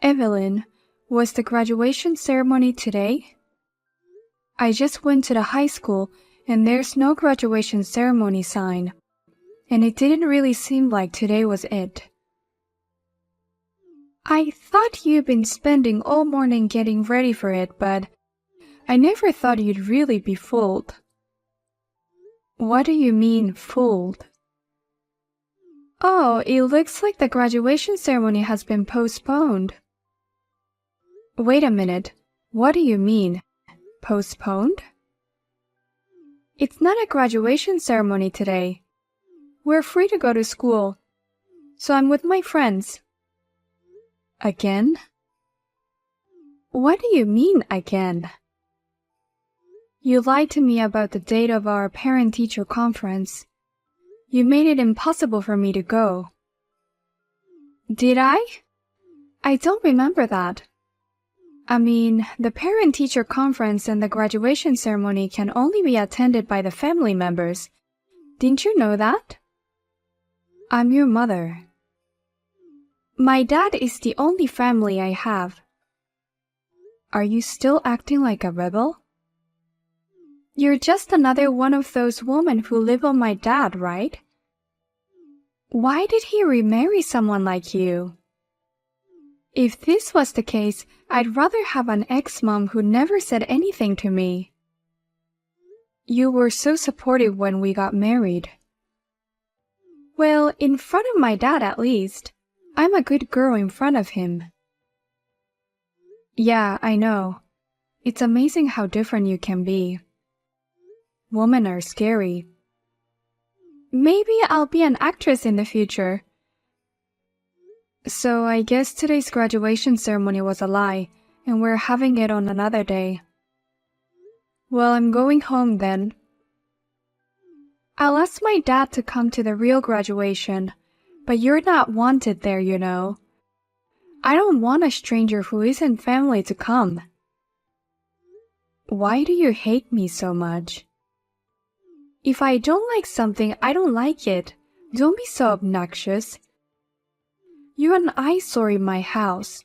Evelyn, was the graduation ceremony today? I just went to the high school and there's no graduation ceremony sign, and it didn't really seem like today was it. I thought you'd been spending all morning getting ready for it, but I never thought you'd really be fooled. What do you mean, fooled? Oh, it looks like the graduation ceremony has been postponed. Wait a minute, what do you mean, postponed? It's not a graduation ceremony today. We're free to go to school, so I'm with my friends. Again? What do you mean, again? You lied to me about the date of our parent-teacher conference. You made it impossible for me to go. Did I? I don't remember that. I mean, the parent-teacher conference and the graduation ceremony can only be attended by the family members. Didn't you know that? I'm your mother. My dad is the only family I have. Are you still acting like a rebel? You're just another one of those women who live on my dad, right? Why did he remarry someone like you? If this was the case, I'd rather have an ex-mom who never said anything to me. You were so supportive when we got married. Well, in front of my dad at least. I'm a good girl in front of him. Yeah, I know. It's amazing how different you can be. Women are scary. Maybe I'll be an actress in the future. So I guess today's graduation ceremony was a lie, and we're having it on another day. Well, I'm going home then. I'll ask my dad to come to the real graduation, but you're not wanted there, you know. I don't want a stranger who isn't family to come. Why do you hate me so much? If I don't like something, I don't like it. Don't be so obnoxious. You're an eyesore in my house.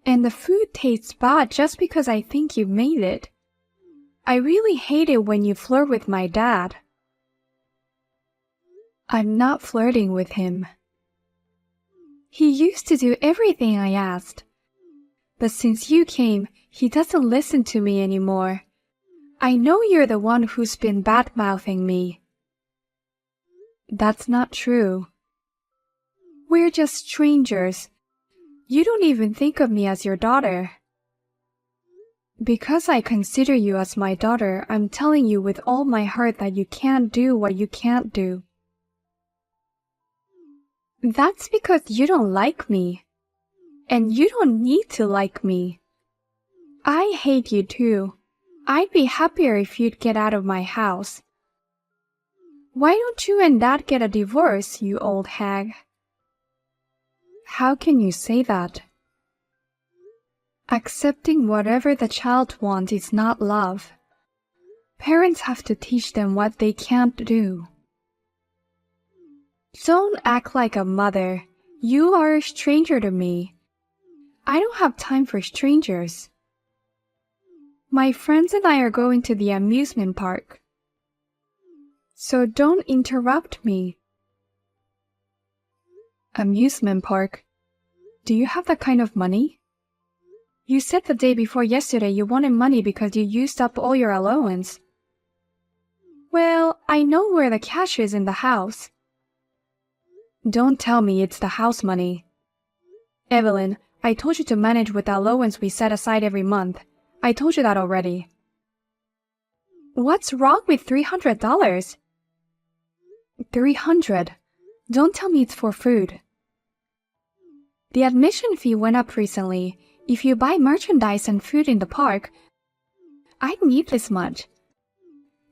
And the food tastes bad just because I think you made it. I really hate it when you flirt with my dad. I'm not flirting with him. He used to do everything I asked. But since you came, he doesn't listen to me anymore. I know you're the one who's been bad-mouthing me. That's not true. We're just strangers. You don't even think of me as your daughter. Because I consider you as my daughter, I'm telling you with all my heart that you can't do what you can't do. That's because you don't like me. And you don't need to like me. I hate you too. I'd be happier if you'd get out of my house. Why don't you and Dad get a divorce, you old hag? How can you say that? Accepting whatever the child wants is not love. Parents have to teach them what they can't do. Don't act like a mother. You are a stranger to me. I don't have time for strangers. My friends and I are going to the amusement park. So don't interrupt me. Amusement park? Do you have that kind of money? You said the day before yesterday you wanted money because you used up all your allowance. Well, I know where the cash is in the house. Don't tell me it's the house money. Evelyn, I told you to manage with the allowance we set aside every month. I told you that already. What's wrong with $300? $300? Don't tell me it's for food. The admission fee went up recently. If you buy merchandise and food in the park, I'd need this much.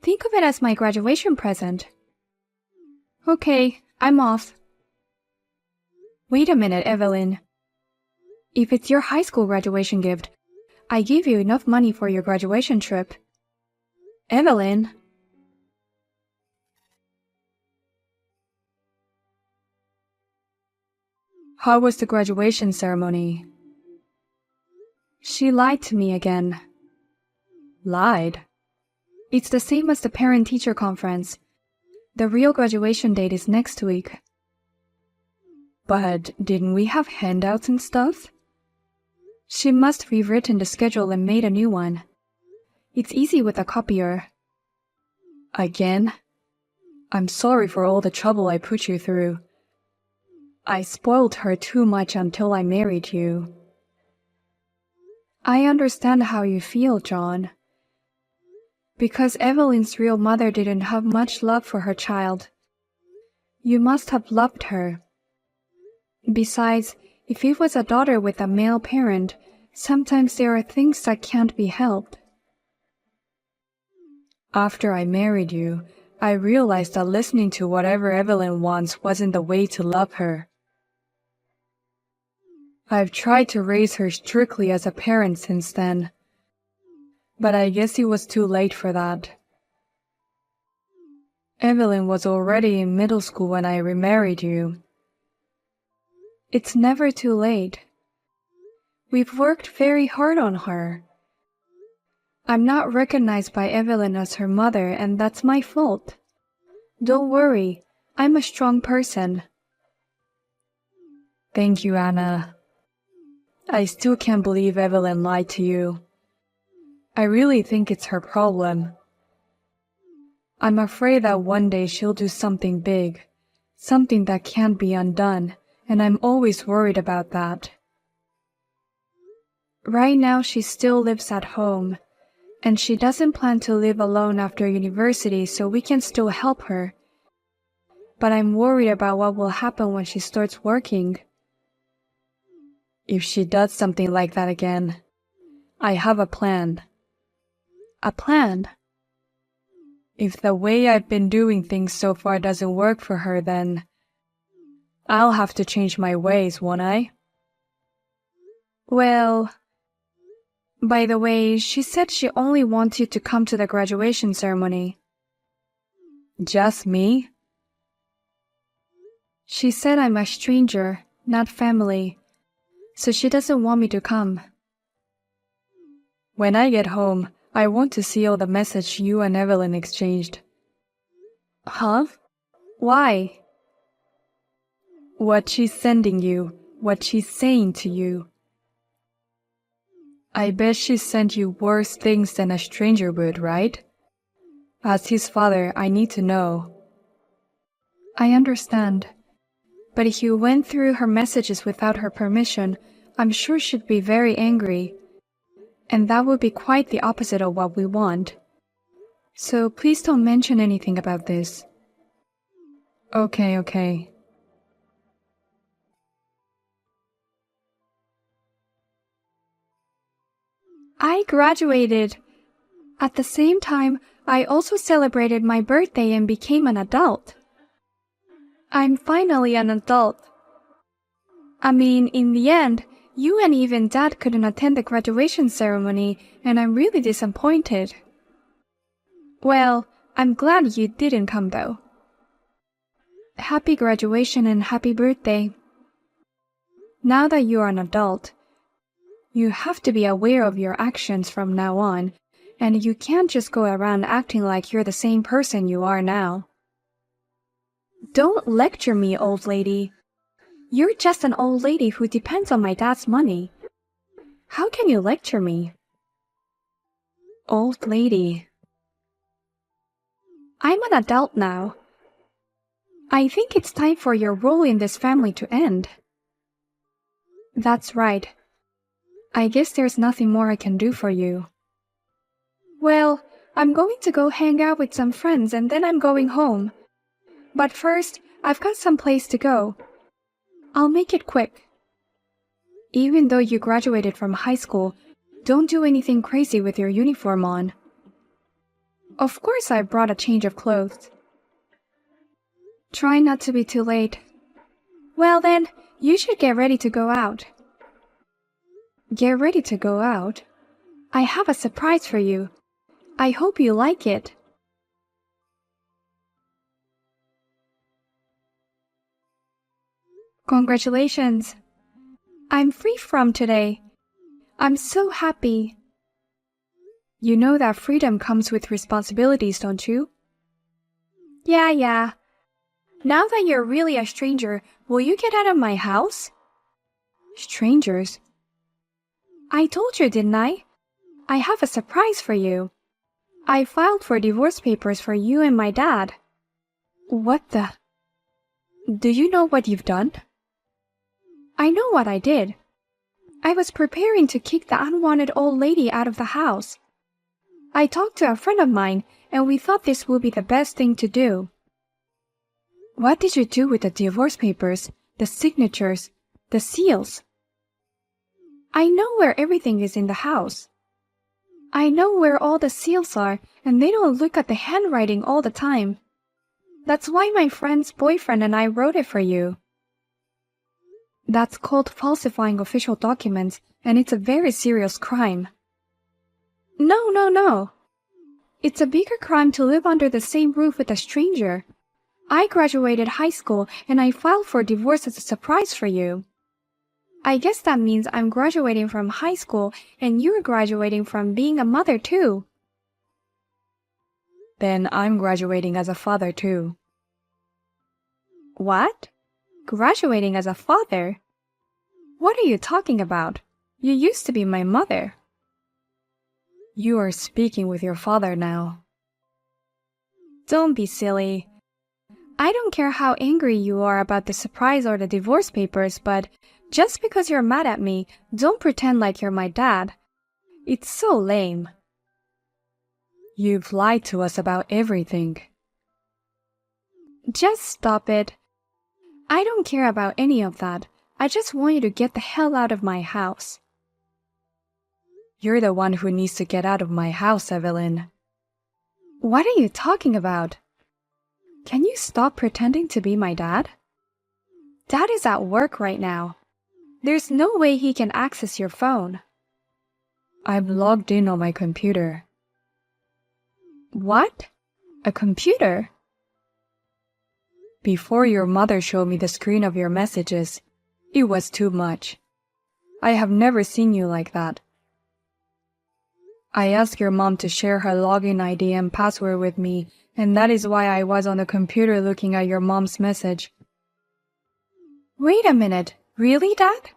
Think of it as my graduation present. Okay, I'm off. Wait a minute, Evelyn. If it's your high school graduation gift, I gave you enough money for your graduation trip. Evelyn. How was the graduation ceremony? She lied to me again. Lied? It's the same as the parent-teacher conference. The real graduation date is next week. But didn't we have handouts and stuff? She must have rewritten the schedule and made a new one. It's easy with a copier. Again? I'm sorry for all the trouble I put you through. I spoiled her too much until I married you. I understand how you feel, John. Because Evelyn's real mother didn't have much love for her child. You must have loved her. Besides, if it was a daughter with a male parent, sometimes there are things that can't be helped. After I married you, I realized that listening to whatever Evelyn wants wasn't the way to love her. I've tried to raise her strictly as a parent since then, but I guess it was too late for that. Evelyn was already in middle school when I remarried you. It's never too late. We've worked very hard on her. I'm not recognized by Evelyn as her mother, and that's my fault. Don't worry, I'm a strong person. Thank you, Anna. I still can't believe Evelyn lied to you. I really think it's her problem. I'm afraid that one day she'll do something big, something that can't be undone, and I'm always worried about that. Right now she still lives at home, and she doesn't plan to live alone after university, so we can still help her. But I'm worried about what will happen when she starts working. If she does something like that again, I have a plan. A plan? If the way I've been doing things so far doesn't work for her, then I'll have to change my ways, won't I? Well, by the way, she said she only wants you to come to the graduation ceremony. Just me? She said I'm a stranger, not family, so she doesn't want me to come. When I get home, I want to see all the messages you and Evelyn exchanged. Huh? Why? What she's sending you, what she's saying to you. I bet she sent you worse things than a stranger would, right? As his father, I need to know. I understand. But if you went through her messages without her permission, I'm sure she'd be very angry. And that would be quite the opposite of what we want. So please don't mention anything about this. Okay. I graduated. At the same time, I also celebrated my birthday and became an adult. I'm finally an adult. I mean, in the end, you and even Dad couldn't attend the graduation ceremony, and I'm really disappointed. Well, I'm glad you didn't come though. Happy graduation and happy birthday. Now that you're an adult, you have to be aware of your actions from now on, and you can't just go around acting like you're the same person you are now. Don't lecture me, old lady. You're just an old lady who depends on my dad's money. How can you lecture me? Old lady. I'm an adult now. I think it's time for your role in this family to end. That's right. I guess there's nothing more I can do for you. Well, I'm going to go hang out with some friends and then I'm going home. But first, I've got some place to go. I'll make it quick. Even though you graduated from high school, don't do anything crazy with your uniform on. Of course I brought a change of clothes. Try not to be too late. Well then, you should get ready to go out. Get ready to go out? I have a surprise for you. I hope you like it. Congratulations. I'm free from today. I'm so happy. You know that freedom comes with responsibilities, don't you? Yeah. Now that you're really a stranger, will you get out of my house? Strangers? I told you, didn't I? I have a surprise for you. I filed for divorce papers for you and my dad. What the? Do you know what you've done? I know what I did. I was preparing to kick the unwanted old lady out of the house. I talked to a friend of mine, and we thought this would be the best thing to do. What did you do with the divorce papers, the signatures, the seals? I know where everything is in the house. I know where all the seals are, and they don't look at the handwriting all the time. That's why my friend's boyfriend and I wrote it for you. That's called falsifying official documents, and it's a very serious crime. No. It's a bigger crime to live under the same roof with a stranger. I graduated high school, and I filed for divorce as a surprise for you. I guess that means I'm graduating from high school, and you're graduating from being a mother too. Then I'm graduating as a father too. What? Graduating as a father? What are you talking about? You used to be my mother. You are speaking with your father now. Don't be silly. I don't care how angry you are about the surprise or the divorce papers, but just because you're mad at me, don't pretend like you're my dad. It's so lame. You've lied to us about everything. Just stop it. I don't care about any of that. I just want you to get the hell out of my house. You're the one who needs to get out of my house, Evelyn. What are you talking about? Can you stop pretending to be my dad? Dad is at work right now. There's no way he can access your phone. I'm logged in on my computer. What? A computer? Before your mother showed me the screen of your messages, it was too much. I have never seen you like that. I asked your mom to share her login ID and password with me, and that is why I was on the computer looking at your mom's message. Wait a minute. Really, Dad?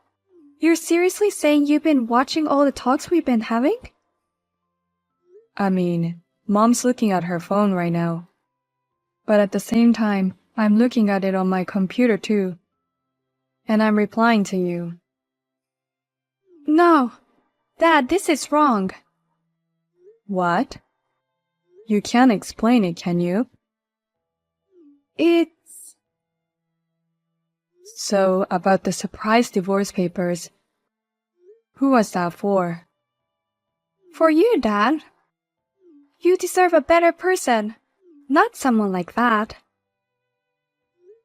You're seriously saying you've been watching all the talks we've been having? I mean, Mom's looking at her phone right now. But at the same time, I'm looking at it on my computer too. And I'm replying to you. No. Dad, this is wrong. What? You can't explain it, can you? So, about the surprise divorce papers. Who was that for? For you, Dad. You deserve a better person, not someone like that.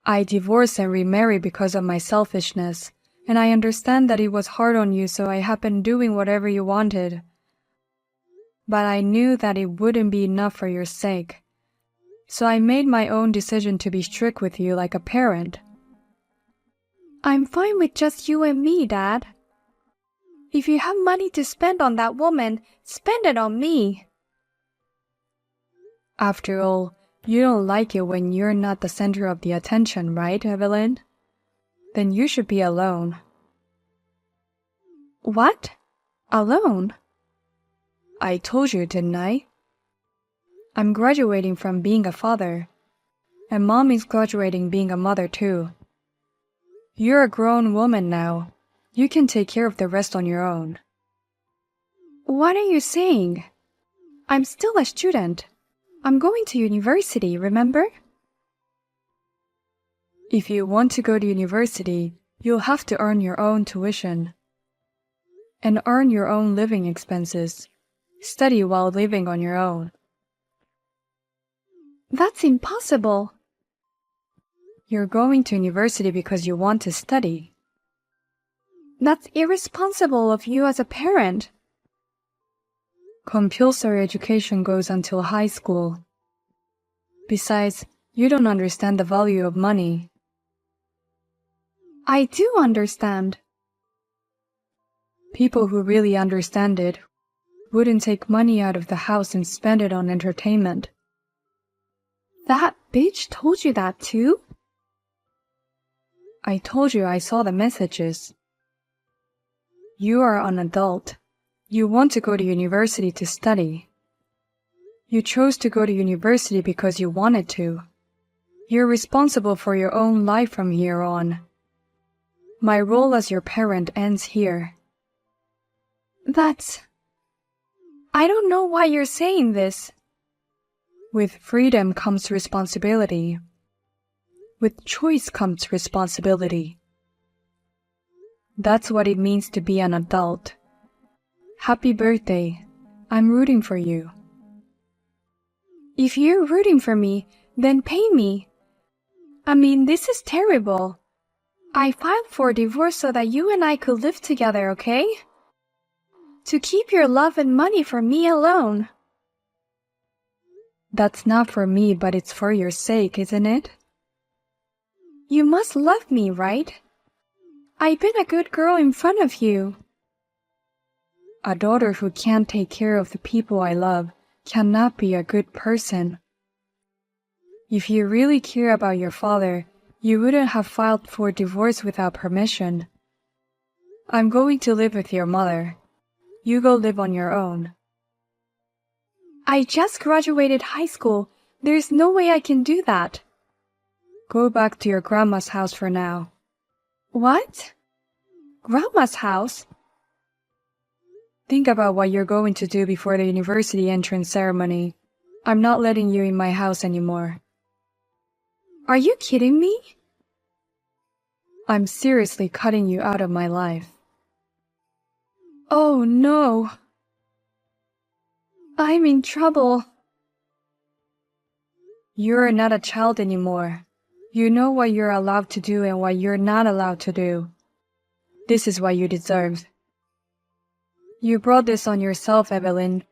I divorced and remarried because of my selfishness, and I understand that it was hard on you, so I have been doing whatever you wanted. But I knew that it wouldn't be enough for your sake. So I made my own decision to be strict with you like a parent. I'm fine with just you and me, Dad. If you have money to spend on that woman, spend it on me. After all, you don't like it when you're not the center of the attention, right, Evelyn? Then you should be alone. What? Alone? I told you, didn't I? I'm graduating from being a father, and Mom is graduating being a mother too. You're a grown woman now. You can take care of the rest on your own. What are you saying? I'm still a student. I'm going to university, remember? If you want to go to university, you'll have to earn your own tuition. And earn your own living expenses. Study while living on your own. That's impossible. You're going to university because you want to study. That's irresponsible of you as a parent. Compulsory education goes until high school. Besides, you don't understand the value of money. I do understand. People who really understand it wouldn't take money out of the house and spend it on entertainment. That bitch told you that too? I told you I saw the messages. You are an adult. You want to go to university to study. You chose to go to university because you wanted to. You're responsible for your own life from here on. My role as your parent ends here. I don't know why you're saying this. With freedom comes responsibility. With choice comes responsibility. That's what it means to be an adult. Happy birthday. I'm rooting for you. If you're rooting for me, then pay me. I mean, this is terrible. I filed for divorce so that you and I could live together, okay? To keep your love and money for me alone. That's not for me, but it's for your sake, isn't it? You must love me, right? I've been a good girl in front of you. A daughter who can't take care of the people I love cannot be a good person. If you really care about your father, you wouldn't have filed for divorce without permission. I'm going to live with your mother. You go live on your own. I just graduated high school. There's no way I can do that. Go back to your grandma's house for now. What? Grandma's house? Think about what you're going to do before the university entrance ceremony. I'm not letting you in my house anymore. Are you kidding me? I'm seriously cutting you out of my life. Oh no. I'm in trouble. You're not a child anymore. You know what you're allowed to do and what you're not allowed to do. This is what you deserve. You brought this on yourself, Evelyn.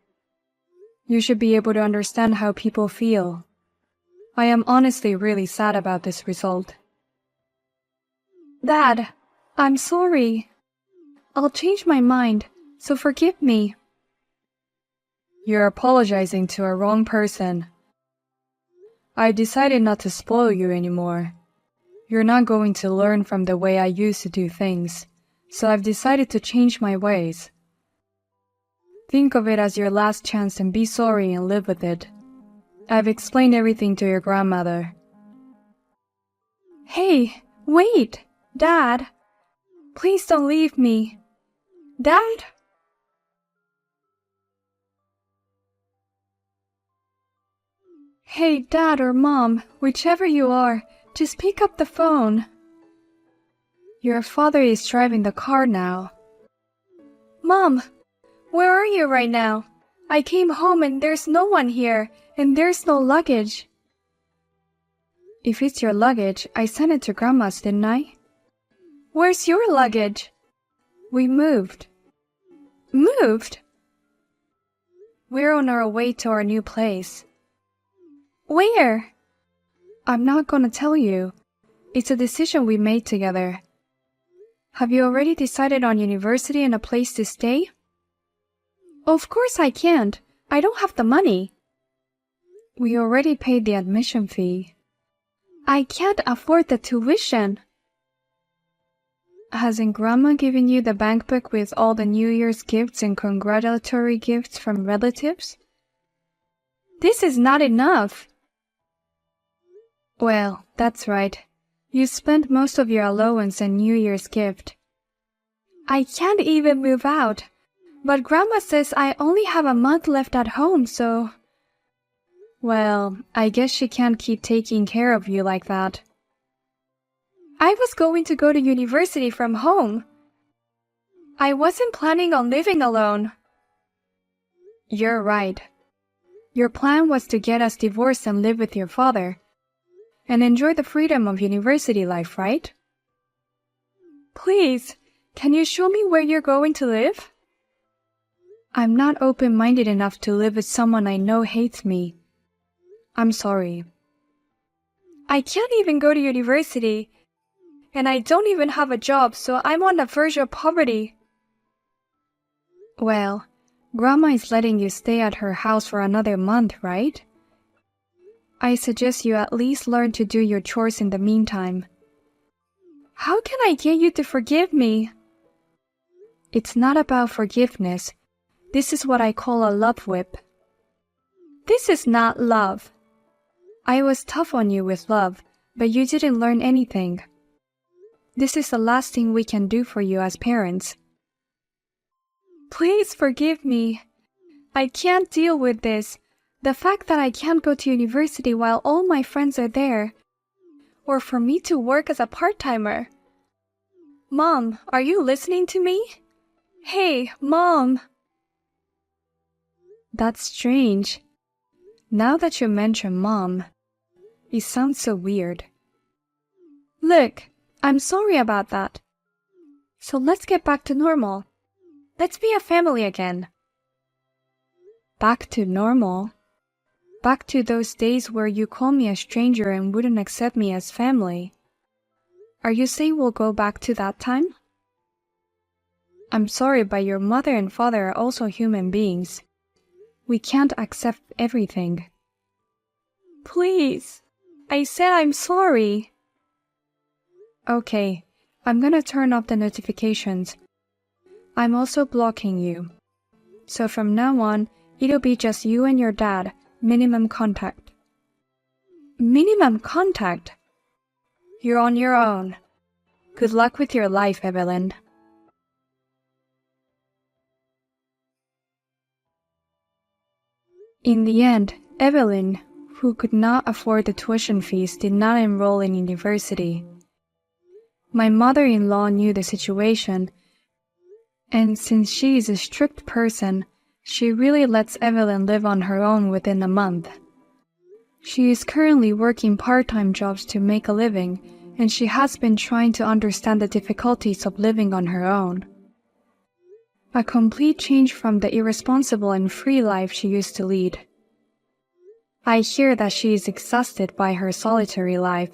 You should be able to understand how people feel. I am honestly really sad about this result. Dad, I'm sorry. I'll change my mind, so forgive me. You're apologizing to a wrong person. I decided not to spoil you anymore. You're not going to learn from the way I used to do things, so I've decided to change my ways. Think of it as your last chance and be sorry and live with it. I've explained everything to your grandmother. Hey, wait, Dad. Please don't leave me. Dad? Hey, Dad or Mom, whichever you are, just pick up the phone. Your father is driving the car now. Mom, where are you right now? I came home and there's no one here, and there's no luggage. If it's your luggage, I sent it to Grandma's, didn't I? Where's your luggage? We moved. Moved? We're on our way to our new place. Where? I'm not gonna tell you. It's a decision we made together. Have you already decided on university and a place to stay? Of course I can't. I don't have the money. We already paid the admission fee. I can't afford the tuition. Hasn't Grandma given you the bank book with all the New Year's gifts and congratulatory gifts from relatives? This is not enough. Well, that's right. You spent most of your allowance and New Year's gift. I can't even move out. But Grandma says I only have a month left at home, so... Well, I guess she can't keep taking care of you like that. I was going to go to university from home. I wasn't planning on living alone. You're right. Your plan was to get us divorced and live with your father, and enjoy the freedom of university life, right? Please, can you show me where you're going to live? I'm not open-minded enough to live with someone I know hates me. I'm sorry. I can't even go to university, and I don't even have a job, so I'm on the verge of poverty. Well, Grandma is letting you stay at her house for another month, right? I suggest you at least learn to do your chores in the meantime. How can I get you to forgive me? It's not about forgiveness. This is what I call a love whip. This is not love. I was tough on you with love, but you didn't learn anything. This is the last thing we can do for you as parents. Please forgive me. I can't deal with this. The fact that I can't go to university while all my friends are there. Or for me to work as a part-timer. Mom, are you listening to me? Hey, Mom! That's strange. Now that you mention Mom, it sounds so weird. Look, I'm sorry about that. So let's get back to normal. Let's be a family again. Back to normal? Back to those days where you called me a stranger and wouldn't accept me as family. Are you saying we'll go back to that time? I'm sorry, but your mother and father are also human beings. We can't accept everything. Please, I said I'm sorry. Okay, I'm gonna turn off the notifications. I'm also blocking you. So from now on, it'll be just you and your dad, minimum contact. Minimum contact? You're on your own. Good luck with your life, Evelyn. In the end, Evelyn, who could not afford the tuition fees, did not enroll in university. My mother-in-law knew the situation, and since she is a strict person, she really lets Evelyn live on her own within a month. She is currently working part-time jobs to make a living, and she has been trying to understand the difficulties of living on her own. A complete change from the irresponsible and free life she used to lead. I hear that she is exhausted by her solitary life.